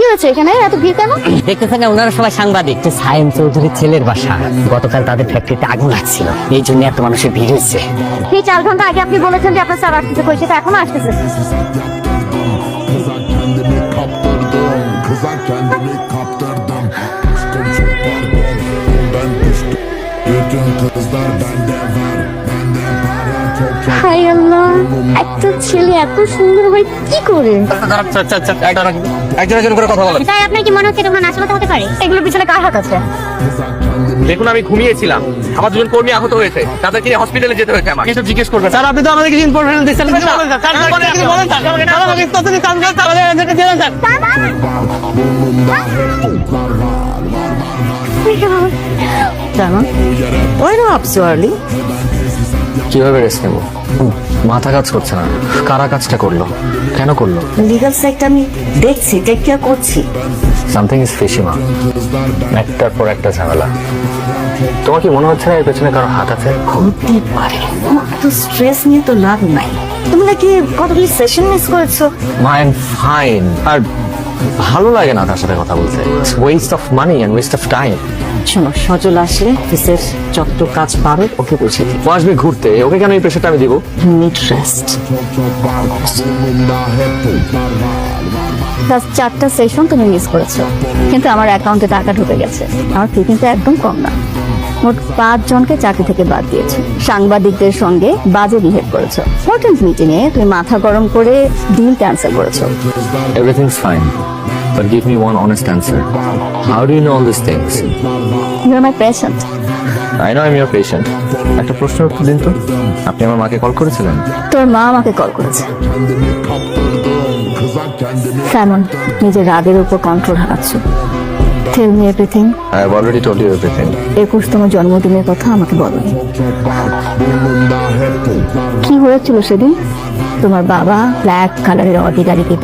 হয়েছে এখানে এত ভিড় কেন? দেখতেছেন না ওনারা সবাই সাংবাদিক। সায়েম চৌধুরীর ছেলের বাসা, গতকাল তাদের ফ্যাক্টরিতে আগুন লাগছিল, এই জন্য এত মানুষের ভিড় হয়েছে। এই 4 ঘন্টা আগে আপনি বলেছেন যে আপনার স্যার আসতে কই, সেটা এখনো আসতেছে। হাই আল্লাহ, একটা ছেলে এত সুন্দর হয় কি করে? একজন করে কথা বলেন। তাই আপনার কি মনে হচ্ছে এটা কোনো নাশকতা হতে পারে? এগুলোর পিছনে কার হাত আছে? দেখুন, আমি ঘুমিয়েছিলাম, আমার দুজন কর্মী আহত হয়েছে, তাদেরকে হসপিটালে যেতে হয়েছে। আমার এসব জিজ্ঞেস করবেন স্যার? আপনি তো আমাদের কিছু ইনফরমেশন দিচ্ছেন না। জানো, Why not up so early? কিভাবে রেস্ট নেব? মাথা কাজ করছে না। কারা কাজটা করলো? কেন করলো? লিগাল সাইডটা আমি দেখছি, টেক কেয়ার করছি। সামথিং ইজ ফিশি মা। একটার পর একটা ঝামেলা। তোমার কি মনে হচ্ছে না এর পেছনে কারো হাত আছে? হতে পারে, তো স্ট্রেস নিয়ে তো লাভ নাই। তুমি নাকি কতগুলি সেশন মিস করেছো? I am fine. আর ভালো লাগে না তার সাথে কথা বলতে। Waste of money and waste of time. শোনো, সজল আসলে অফিসের যত কাজ পারো ওকে বুঝিয়ে দিই। ও আসবে ঘুরতে, ওকে কেন এই প্রেশারটা আমি দিব? Need rest. জাস্ট 4টা সেশন তুমি মিস করেছো, কিন্তু আমার অ্যাকাউন্টে টাকা ঢুকে গেছে। আমার ফি কিন্তু একদম কম না। মোট 5 জনকে চাকরি থেকে বাদ দিয়েছো। সাংবাদিকদের সঙ্গে বাজে বিহেভ করেছো। ইম্পর্টেন্ট মিটিং এ তুমি মাথা গরম করে ডিল ক্যান্সেল করেছো। Everything's fine. But give me one honest answer. How do you know all these things? You are my patient. I know I'm your patient. একটা প্রশ্নের উত্তর দিন তো। আপনি আমার মাকে কল করেছিলেন? তোর মা আমাকে কল করেছে। সাইমন, নিজের রাগের উপর কন্ট্রোল হারাচ্ছ। Tell me everything. I have already told you everything. 21তম জন্মদিনের কথা আমাকে বলোনি। কি হয়েছিল সেদিন? তোমার বাবা ব্ল্যাক কালারের অডি গাড়িতে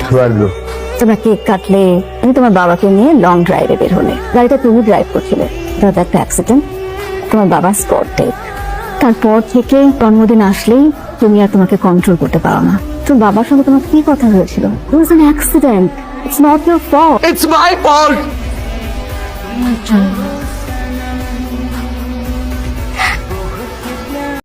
তোমরা কেক কাটলে, আমি তোমার বাবাকে নিয়ে লং ড্রাইভে বের হলে। গাড়িটা তুমি ড্রাইভ করছিলে, তাতে একটা অ্যাক্সিডেন্ট, তোমার বাবা স্পট ডেথ। তারপর থেকে জন্মদিন আসলেই তুমি আর তোমাকে কন্ট্রোল করতে পারো না। তোর বাবার সঙ্গে তোমার কি কথা হয়েছিল? It was an accident, it's not your fault. It's my fault.